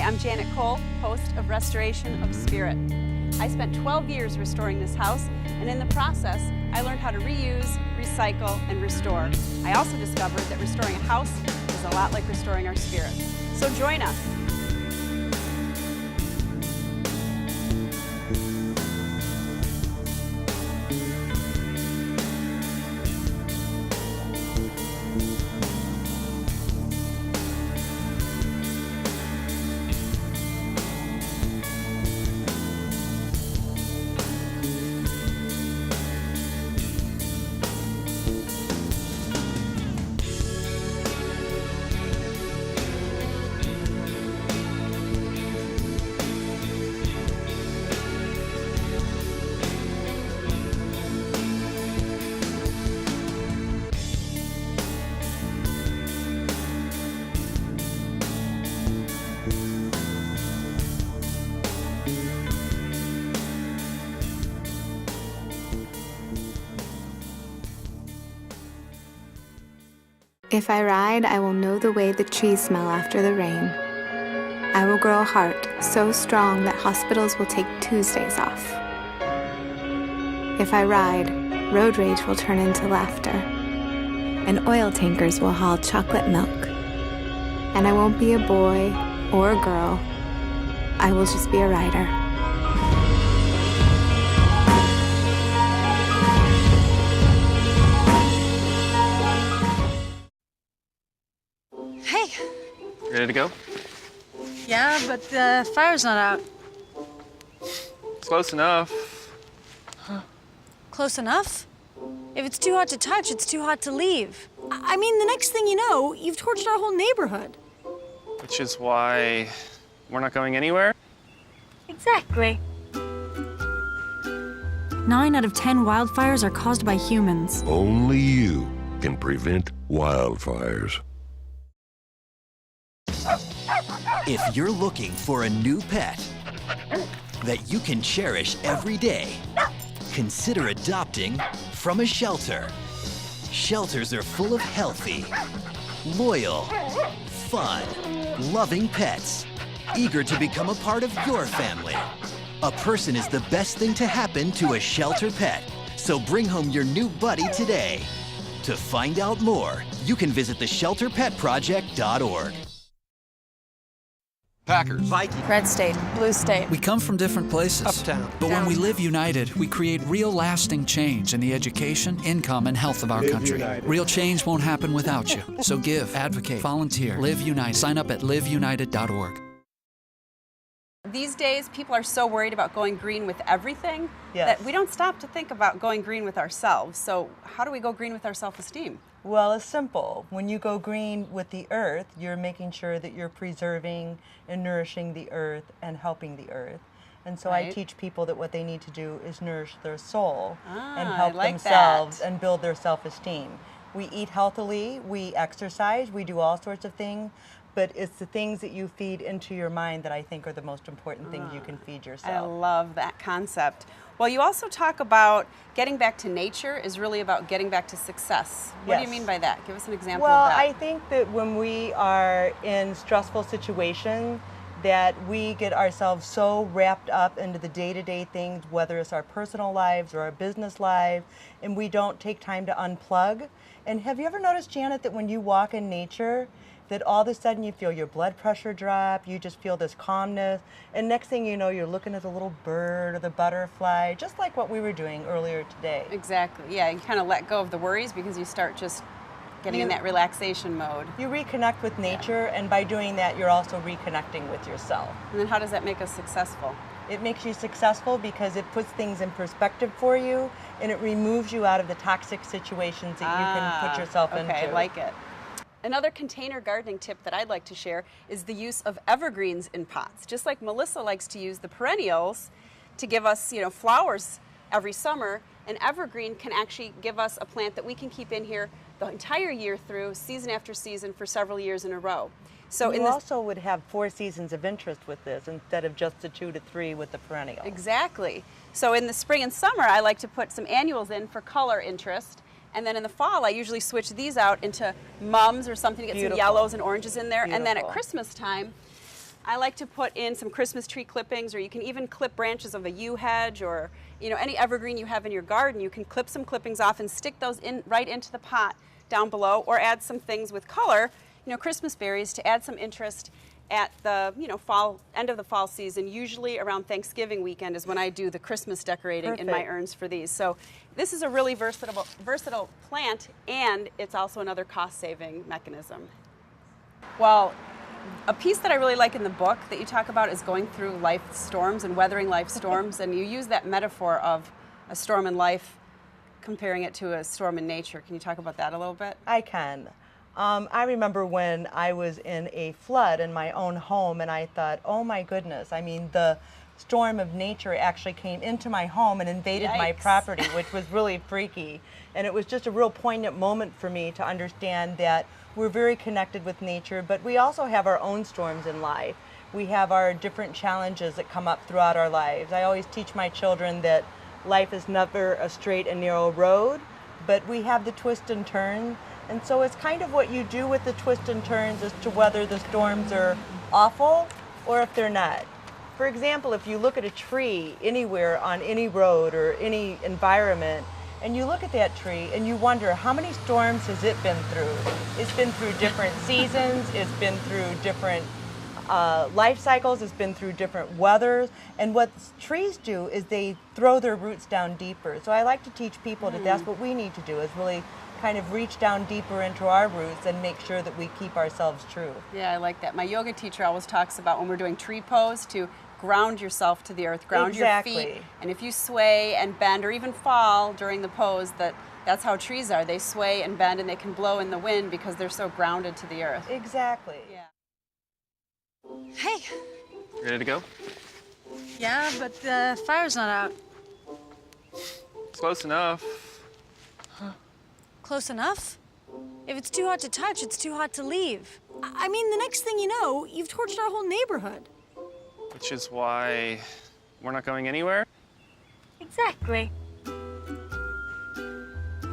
I'm Janet Kohl, host of Restoration of Spirit. I spent 12 years restoring this house, and in the process, I learned how to reuse, recycle, and restore. I also discovered that restoring a house is a lot like restoring our spirit. So join us. If I ride, I will know the way the trees smell after the rain. I will grow a heart so strong that hospitals will take Tuesdays off. If I ride, road rage will turn into laughter, and oil tankers will haul chocolate milk. And I won't be a boy or a girl. I will just be a rider. Hey. Ready to go? Yeah, but the fire's not out. Close enough. Close enough? If it's too hot to touch, it's too hot to leave. I mean, the next thing you know, you've torched our whole neighborhood. Which is why we're not going anywhere? Exactly. 9 out of 10 wildfires are caused by humans. Only you can prevent wildfires. If you're looking for a new pet that you can cherish every day, consider adopting from a shelter. Shelters are full of healthy, loyal, fun, loving pets, eager to become a part of your family. A person is the best thing to happen to a shelter pet, so bring home your new buddy today. To find out more, you can visit theshelterpetproject.org. Packers, Vikings, Red state, blue state. we come from different places. Uptown. But when we live united, we create real lasting change in the education, income, and health of our country. Real change won't happen without you. So give, advocate, volunteer, Live United. Sign up at liveunited.org. These days, people are so worried about going green with everything that we don't stop to think about going green with ourselves. So how do we go green with our self-esteem? Well, it's simple. When you go green with the earth, you're making sure that you're preserving and nourishing the earth and helping the earth. And so I teach people that what they need to do is nourish their soul and help themselves and build their self-esteem. We eat healthily, we exercise, we do all sorts of things, but it's the things that you feed into your mind that I think are the most important things you can feed yourself. I love that concept. Well, you also talk about getting back to nature is really about getting back to success. What do you mean by that? Give us an example of that. Well, I think that when we are in stressful situations, that we get ourselves so wrapped up into the day-to-day things, whether it's our personal lives or our business lives, and we don't take time to unplug. And have you ever noticed, Janet, that when you walk in nature, that all of a sudden you feel your blood pressure drop, you just feel this calmness, and next thing you know, you're looking at the little bird or the butterfly, just like what we were doing earlier today. Exactly, yeah, you kind of let go of the worries because you start just getting in that relaxation mode. You reconnect with nature, and by doing that, you're also reconnecting with yourself. And then how does that make us successful? It makes you successful because it puts things in perspective for you, and it removes you out of the toxic situations that you can put yourself into. Okay, I like it. Another container gardening tip that I'd like to share is the use of evergreens in pots. Just like Melissa likes to use the perennials to give us, flowers every summer, an evergreen can actually give us a plant that we can keep in here the entire year through, season after season, for several years in a row. So you also would have 4 seasons of interest with this instead of just the 2 to 3 with the perennial. Exactly. So in the spring and summer, I like to put some annuals in for color interest. And then in the fall, I usually switch these out into mums or something to get some yellows and oranges in there. And then at Christmas time, I like to put in some Christmas tree clippings, or you can even clip branches of a yew hedge, or any evergreen you have in your garden. You can clip some clippings off and stick those in right into the pot down below, or add some things with color, Christmas berries, to add some interest at the end of the fall season. Usually around Thanksgiving weekend is when I do the Christmas decorating in my urns for these. So this is a really versatile plant, and it's also another cost-saving mechanism. Well, a piece that I really like in the book that you talk about is going through life storms and weathering life storms, and you use that metaphor of a storm in life, comparing it to a storm in nature. Can you talk about that a little bit? I can. I remember when I was in a flood in my own home, and I thought, oh my goodness, I mean, the storm of nature actually came into my home and invaded my property, which was really freaky. And it was just a real poignant moment for me to understand that we're very connected with nature, but we also have our own storms in life. We have our different challenges that come up throughout our lives. I always teach my children that life is never a straight and narrow road, but we have the twists and turns. And so it's kind of what you do with the twists and turns as to whether the storms are awful or if they're not. For example, if you look at a tree anywhere on any road or any environment, and you look at that tree and you wonder, how many storms has it been through? It's been through different seasons, it's been through different life cycles, it's been through different weathers. And what trees do is they throw their roots down deeper. So I like to teach people that that's what we need to do, is really kind of reach down deeper into our roots and make sure that we keep ourselves true. Yeah, I like that. My yoga teacher always talks about, when we're doing tree pose, to ground yourself to the earth, ground your feet. And if you sway and bend or even fall during the pose, that's how trees are. They sway and bend, and they can blow in the wind because they're so grounded to the earth. Exactly. Yeah. Hey. Ready to go? Yeah, but the fire's not out. Close enough. Close enough? If it's too hot to touch, it's too hot to leave. I mean, the next thing you know, you've torched our whole neighborhood. Which is why we're not going anywhere? Exactly.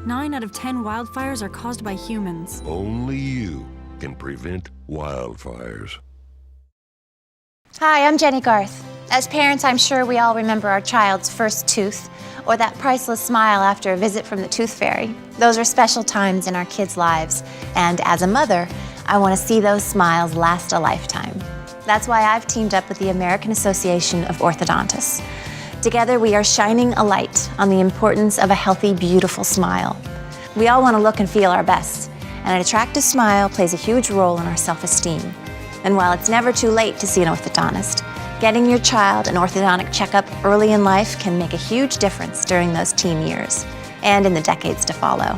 9 out of 10 wildfires are caused by humans. Only you can prevent wildfires. Hi, I'm Jenny Garth. As parents, I'm sure we all remember our child's first tooth, or that priceless smile after a visit from the tooth fairy. Those are special times in our kids' lives, and as a mother, I want to see those smiles last a lifetime. That's why I've teamed up with the American Association of Orthodontists. Together, we are shining a light on the importance of a healthy, beautiful smile. We all want to look and feel our best, and an attractive smile plays a huge role in our self-esteem. And while it's never too late to see an orthodontist, getting your child an orthodontic checkup early in life can make a huge difference during those teen years and in the decades to follow.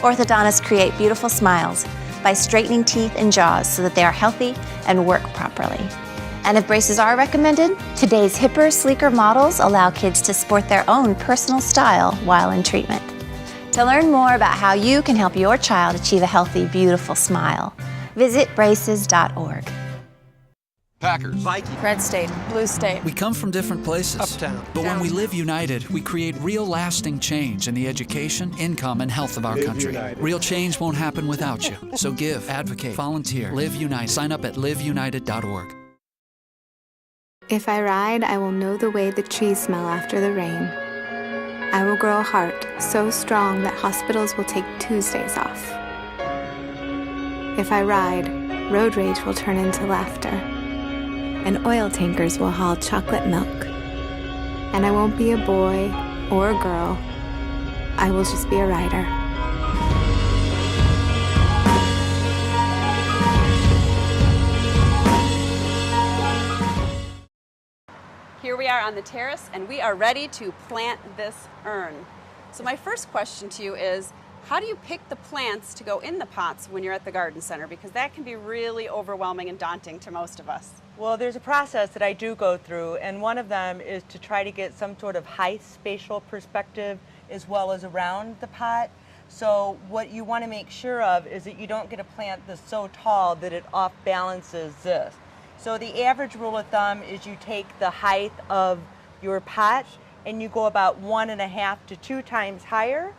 Orthodontists create beautiful smiles by straightening teeth and jaws so that they are healthy and work properly. And if braces are recommended, today's hipper, sleeker models allow kids to sport their own personal style while in treatment. To learn more about how you can help your child achieve a healthy, beautiful smile, visit braces.org. Packers, Vikings, Red State, Blue State. We come from different places. Uptown. But when we live united, we create real lasting change in the education, income, and health of our country. United. Real change won't happen without you. So give, advocate, volunteer, live united. Sign up at liveunited.org. If I ride, I will know the way the trees smell after the rain. I will grow a heart so strong that hospitals will take Tuesdays off. If I ride, road rage will turn into laughter, and oil tankers will haul chocolate milk. And I won't be a boy or a girl. I will just be a rider. Here we are on the terrace, and we are ready to plant this urn. So my first question to you is, how do you pick the plants to go in the pots when you're at the garden center? Because that can be really overwhelming and daunting to most of us. Well, there's a process that I do go through, and one of them is to try to get some sort of high spatial perspective as well as around the pot. So what you want to make sure of is that you don't get a plant that's so tall that it off balances this. So the average rule of thumb is you take the height of your pot and you go about 1.5 to 2 times higher,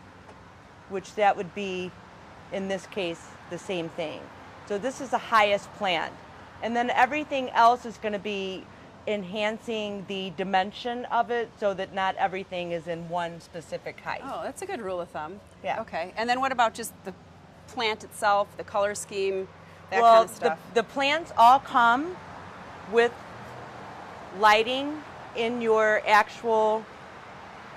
which that would be, in this case, the same thing. So this is the highest plant. And then everything else is going to be enhancing the dimension of it so that not everything is in one specific height. Oh, that's a good rule of thumb. Yeah. Okay. And then what about just the plant itself, the color scheme, that Well, kind of stuff? the plants all come with lighting in your actual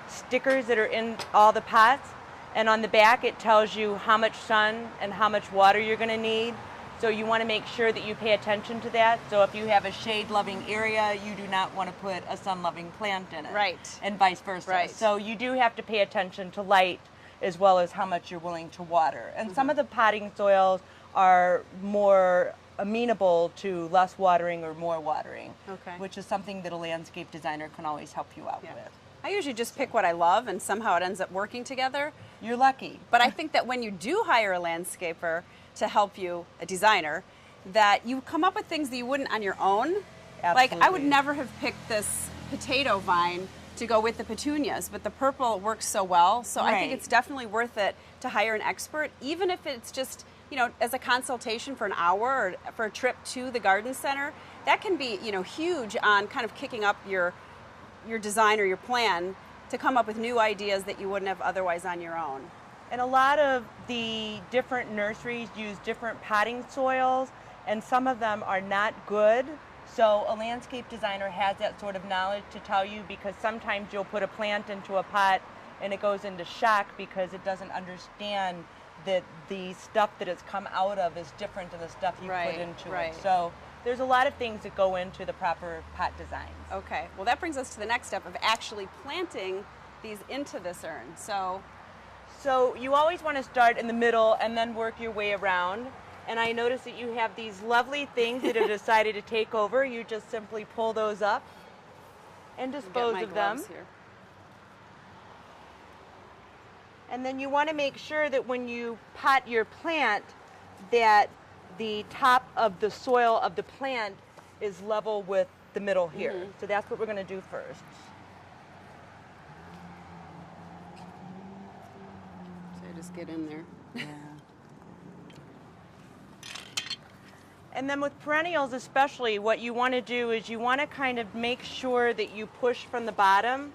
stickers that are in all the pots. And on the back it tells you how much sun and how much water you're going to need. So you want to make sure that you pay attention to that. So if you have a shade-loving area, you do not want to put a sun-loving plant in it. Right. And vice versa. Right. So you do have to pay attention to light as well as how much you're willing to water. And some of the potting soils are more amenable to less watering or more watering. Okay. Which is something that a landscape designer can always help you out with. I usually just pick what I love and somehow it ends up working together. You're lucky. But I think that when you do hire a landscaper to help you, a designer, that you come up with things that you wouldn't on your own. Like I would Absolutely. never have picked this potato vine to go with the petunias, but the purple works so well. So I think Right. it's definitely worth it to hire an expert, even if it's just, you know, as a consultation for an hour or for a trip to the garden center. That can be, you know, huge on kind of kicking up your design or your plan to come up with new ideas that you wouldn't have otherwise on your own. And a lot of the different nurseries use different potting soils, and some of them are not good. So a landscape designer has that sort of knowledge to tell you, because sometimes you'll put a plant into a pot and it goes into shock because it doesn't understand that the stuff that it's come out of is different than the stuff you put into it. So there's a lot of things that go into the proper pot designs. Okay, well that brings us to the next step of actually planting these into this urn. So you always want to start in the middle and then work your way around. And I notice that you have these lovely things that have decided to take over. You just simply pull those up and dispose of them. Here. And then you want to make sure that when you pot your plant, that the top of the soil of the plant is level with the middle here. So that's what we're going to do first. So I just get in there. And then with perennials especially, what you want to do is you want to kind of make sure that you push from the bottom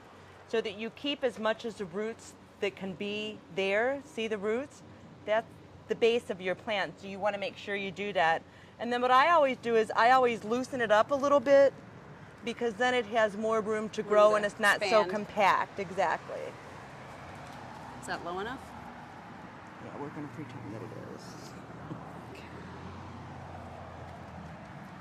so that you keep as much as the roots that can be there. See the roots? That's the base of your plant, so you want to make sure you do that. And then what I always do is I always loosen it up a little bit, because then it has more room to grow and it's not so expand. compact. Exactly. Is that low enough? Yeah, we're going to pretend that it is.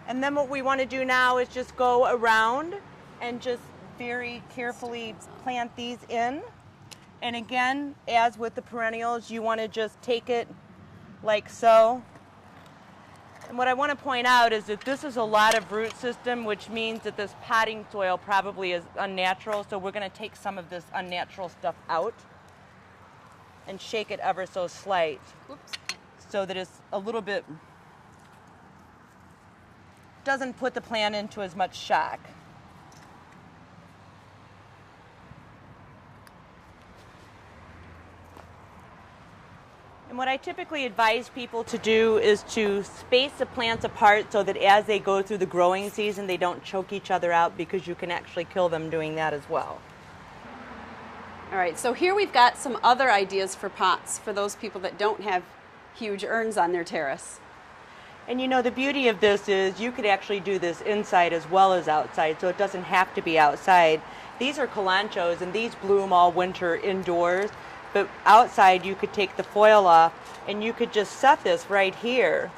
And then what we want to do now is just go around and just very carefully plant these in. And again, as with the perennials, you want to just take it like so. And what I want to point out is that this is a lot of root system, which means that this potting soil probably is unnatural. So we're going to take some of this unnatural stuff out and shake it ever so slight. Whoops. So that it's a little bit, doesn't put the plant into as much shock. And what I typically advise people to do is to space the plants apart so that as they go through the growing season, they don't choke each other out, because you can actually kill them doing that as well. All right, so here we've got some other ideas for pots for those people that don't have huge urns on their terrace. And you know, the beauty of this is you could actually do this inside as well as outside, so it doesn't have to be outside. These are kalanchos, and these bloom all winter indoors, but outside you could take the foil off and you could just set this right here.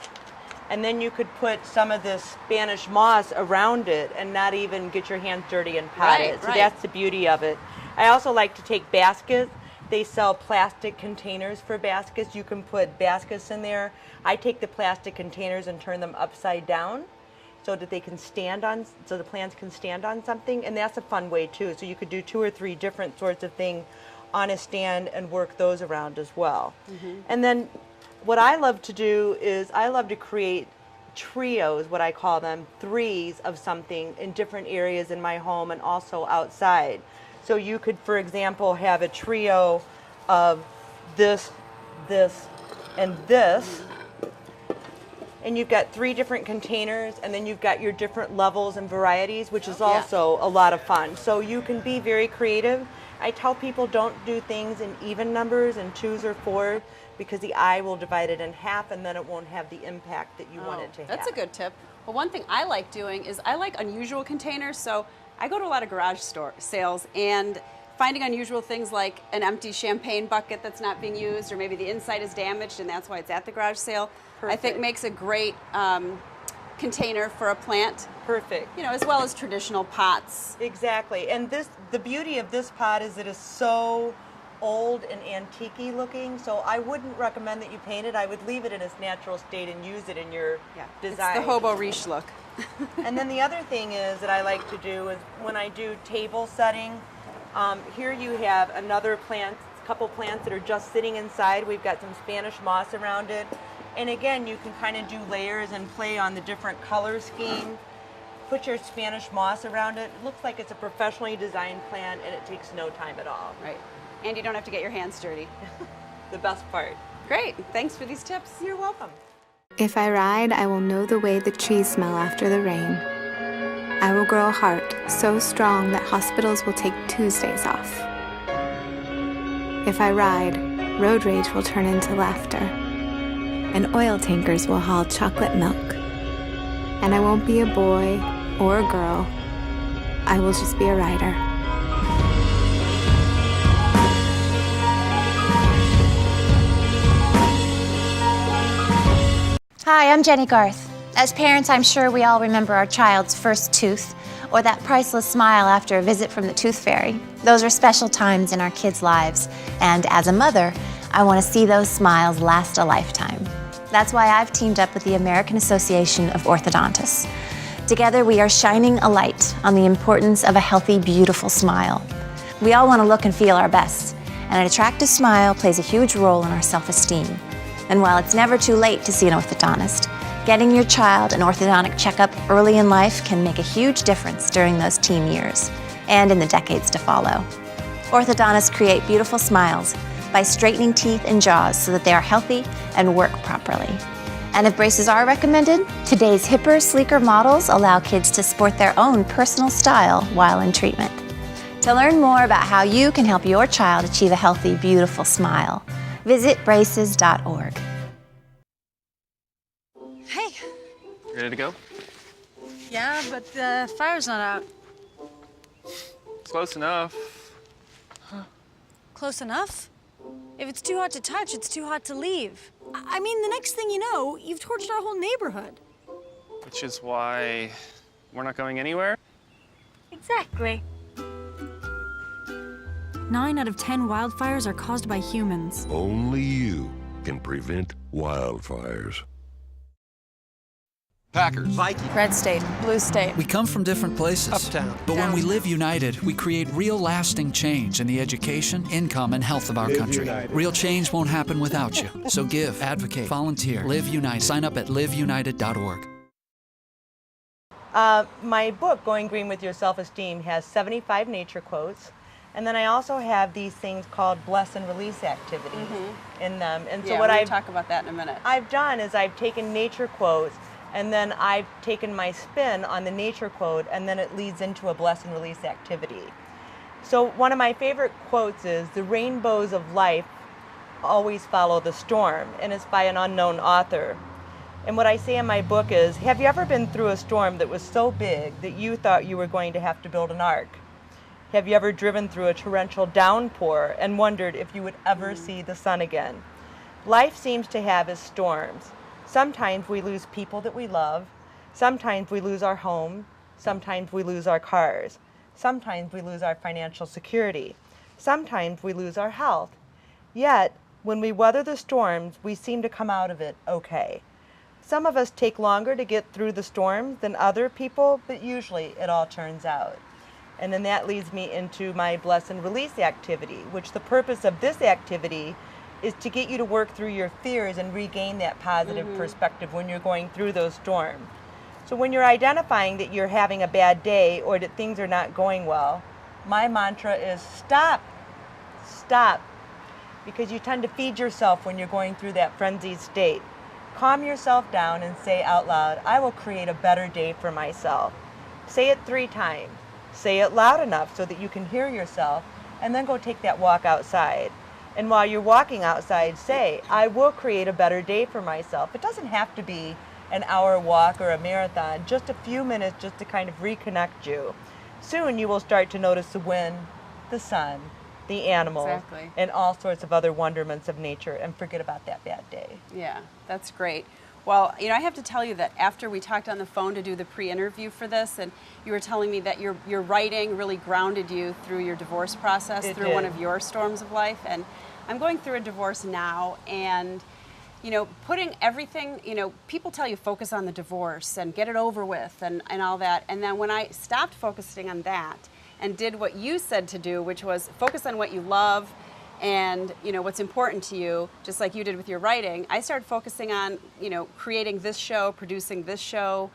And then you could put some of this Spanish moss around it and not even get your hands dirty and pot it. So that's the beauty of it. I also like to take baskets. They sell plastic containers for baskets. You can put baskets in there. I take the plastic containers and turn them upside down so that they can stand on, so the plants can stand on something, and that's a fun way too. So you could do 2 or 3 different sorts of things on a stand and work those around as well. And then what I love to do is I love to create trios, what I call them, threes of something in different areas in my home and also outside. So you could, for example, have a trio of this, this, and this. and you've got 3 different containers, and then you've got your different levels and varieties, which is also a lot of fun. So you can be very creative. I tell people don't do things in even numbers and 2s or 4s, because the eye will divide it in half and then it won't have the impact that you want it to have. That's a good tip. Well, one thing I like doing is I like unusual containers. So I go to a lot of garage store sales and finding unusual things like an empty champagne bucket that's not being used, or maybe the inside is damaged and that's why it's at the garage sale. Perfect. I think makes a great container for a plant. Perfect. You know, as well as traditional pots. Exactly. And the beauty of this pot is it is so old and antique-y looking, so I wouldn't recommend that you paint it. I would leave it in its natural state and use it in your design. It's the hobo riche look. And then the other thing is that I like to do is when I do table setting, here you have another plant, a couple plants that are just sitting inside. We've got some Spanish moss around it. And again, you can kind of do layers and play on the different color scheme. Put your Spanish moss around it. It looks like it's a professionally designed plant, and it takes no time at all. Right. And you don't have to get your hands dirty. The best part. Great. Thanks for these tips. You're welcome. If I ride, I will know the way the trees smell after the rain. I will grow a heart so strong that hospitals will take Tuesdays off. If I ride, road rage will turn into laughter, and oil tankers will haul chocolate milk. And I won't be a boy or a girl. I will just be a rider. Hi, I'm Jenny Garth. As parents, I'm sure we all remember our child's first tooth or that priceless smile after a visit from the tooth fairy. Those are special times in our kids' lives, and as a mother, I want to see those smiles last a lifetime. That's why I've teamed up with the American Association of Orthodontists. Together, we are shining a light on the importance of a healthy, beautiful smile. We all want to look and feel our best, and an attractive smile plays a huge role in our self-esteem. And while it's never too late to see an orthodontist, getting your child an orthodontic checkup early in life can make a huge difference during those teen years and in the decades to follow. Orthodontists create beautiful smiles by straightening teeth and jaws so that they are healthy and work properly. And if braces are recommended, today's hipper, sleeker models allow kids to sport their own personal style while in treatment. To learn more about how you can help your child achieve a healthy, beautiful smile, visit braces.org. Hey. Ready to go? Yeah, but the fire's not out. Close enough. Close enough? If it's too hot to touch, it's too hot to leave. I mean, the next thing you know, you've torched our whole neighborhood. Which is why we're not going anywhere? Exactly. 9 out of 10 wildfires are caused by humans. Only you can prevent wildfires. Packers, Vikings, Red state, blue state. We come from different places. Uptown. But when we live united, we create real lasting change in the education, income, and health of our country. Real change won't happen without you. So give, advocate, volunteer, Live United. Sign up at liveunited.org. My book, Going Green with Your Self-Esteem, has 75 nature quotes. And then I also have these things called bless and release activities in them. And so what I'll talk about that in a minute. I've done is I've taken nature quotes, and then I've taken my spin on the nature quote, and then it leads into a bless and release activity. So one of my favorite quotes is, "The rainbows of life always follow the storm," and it's by an unknown author. And what I say in my book is, have you ever been through a storm that was so big that you thought you were going to have to build an ark? Have you ever driven through a torrential downpour and wondered if you would ever see the sun again? Life seems to have its storms. Sometimes we lose people that we love. Sometimes we lose our home. Sometimes we lose our cars. Sometimes we lose our financial security. Sometimes we lose our health. Yet, when we weather the storms, we seem to come out of it okay. Some of us take longer to get through the storms than other people, but usually it all turns out. And then that leads me into my bless and release activity, which the purpose of this activity is to get you to work through your fears and regain that positive perspective when you're going through those storms. So when you're identifying that you're having a bad day or that things are not going well, my mantra is stop, stop, because you tend to feed yourself when you're going through that frenzied state. calm yourself down and say out loud, I will create a better day for myself. Say it 3 times. Say it loud enough so that you can hear yourself, and then go take that walk outside. And while you're walking outside, say, I will create a better day for myself. It doesn't have to be an hour walk or a marathon, just a few minutes just to kind of reconnect you. Soon you will start to notice the wind, the sun, the animals, Exactly. and all sorts of other wonderments of nature, and forget about that bad day. Yeah, that's great. Well, you know, I have to tell you that after we talked on the phone to do the pre-interview for this, and you were telling me that your writing really grounded you through your divorce process, It through one did. of your storms of life. And I'm going through a divorce now, and you know, putting everything, you know, people tell you focus on the divorce and get it over with and all that. And then when I stopped focusing on that and did what you said to do, which was focus on what you love and, you know, what's important to you, just like you did with your writing, I started focusing on, you know, creating this show, producing this show,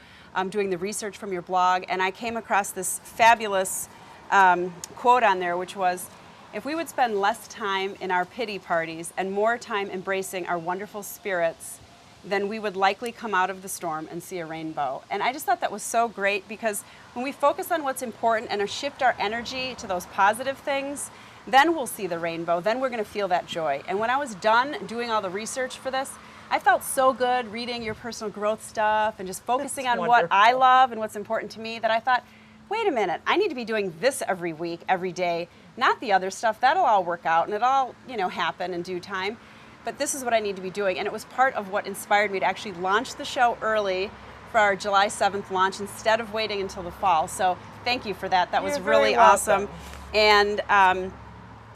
doing the research from your blog. And I came across this fabulous quote on there, which was, if we would spend less time in our pity parties and more time embracing our wonderful spirits, then we would likely come out of the storm and see a rainbow. And I just thought that was so great, because when we focus on what's important and shift our energy to those positive things, then we'll see the rainbow, then we're gonna feel that joy. And when I was done doing all the research for this, I felt so good reading your personal growth stuff and just focusing That's on what I wonderful. love and what's important to me, that I thought, wait a minute, I need to be doing this every week, every day, not the other stuff. That'll all work out and it'll all, you know, happen in due time. But this is what I need to be doing. And it was part of what inspired me to actually launch the show early for our July 7th launch instead of waiting until the fall. So thank you for that. That was You're very really awesome. welcome.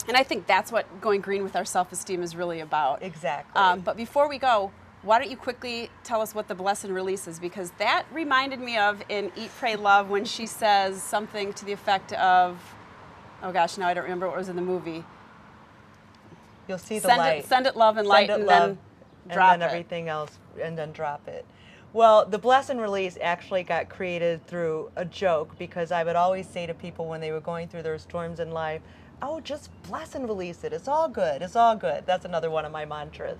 And I think that's what going green with our self-esteem is really about. Exactly. But before we go, why don't you quickly tell us what the bless and release is, because that reminded me of in Eat, Pray, Love when she says something to the effect of, oh gosh, now I don't remember what was in the movie. You'll see the light. Send it love and light, Send it and love, then drop and then it. everything else, and then drop it. Well, the bless and release actually got created through a joke, because I would always say to people when they were going through their storms in life, oh, just bless and release it. It's all good. It's all good. That's another one of my mantras.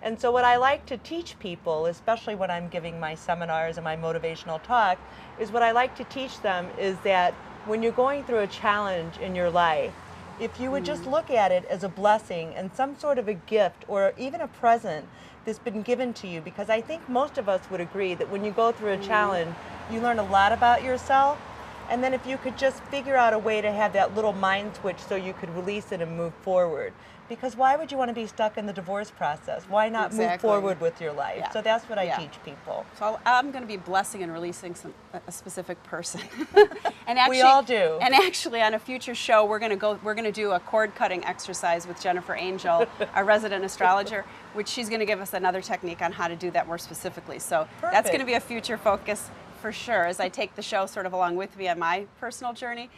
And so what I like to teach people, especially when I'm giving my seminars and my motivational talk, is what I like to teach them is that when you're going through a challenge in your life, if you would just look at it as a blessing and some sort of a gift or even a present that's been given to you, because I think most of us would agree that when you go through a challenge, you learn a lot about yourself. And then if you could just figure out a way to have that little mind switch so you could release it and move forward. Because why would you want to be stuck in the divorce process? Why not move Exactly. forward with your life? Yeah. So that's what I Yeah. teach people. So I'm going to be blessing and releasing a specific person. And actually, We all do. And actually, on a future show, we're going to do a cord cutting exercise with Jennifer Angel, our resident astrologer, which she's going to give us another technique on how to do that more specifically. So that's Perfect. going to be a future focus for sure, as I take the show sort of along with me on my personal journey.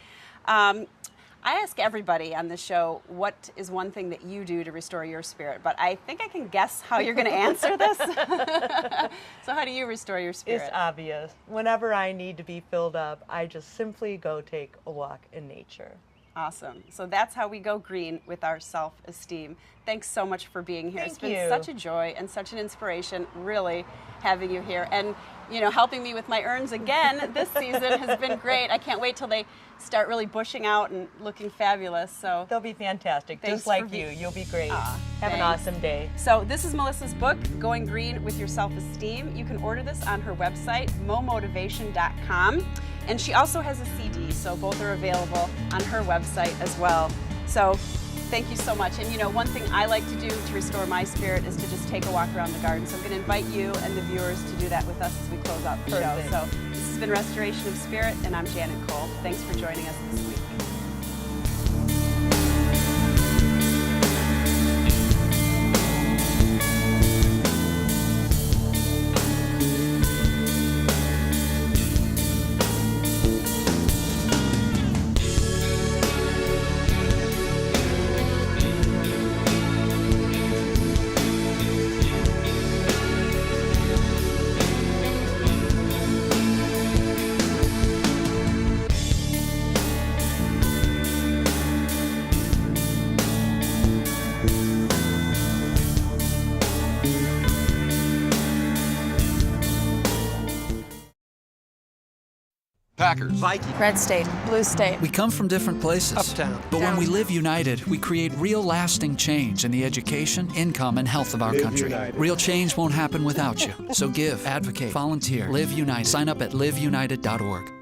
I ask everybody on this show, what is one thing that you do to restore your spirit? But I think I can guess how you're going to answer this. So how do you restore your spirit? It's obvious. Whenever I need to be filled up, I just simply go take a walk in nature. Awesome. So that's how we go green with our self-esteem. Thanks so much for being here. It's Thank been you. such a joy and such an inspiration, really, having you here. And, you know, helping me with my urns again this season has been great. I can't wait till they start really bushing out and looking fabulous. So They'll be fantastic, Thanks just like for you. You'll be great. Aw, Have an thanks. awesome day. So this is Melissa's book, Going Green with Your Self-Esteem. You can order this on her website, momotivation.com. And she also has a CD, so both are available on her website as well. So thank you so much. And you know, one thing I like to do to restore my spirit is to just take a walk around the garden. So I'm going to invite you and the viewers to do that with us as we close out the Perfect. show. So this has been Restoration of Spirit, and I'm Janet Kohl. Thanks for joining us this week. Packers. Vikings. Red state. Blue state. We come from different places. Uptown. But when we live united, we create real lasting change in the education, income, and health of our country. Real change won't happen without you. So give, advocate, volunteer, live united. Sign up at liveunited.org.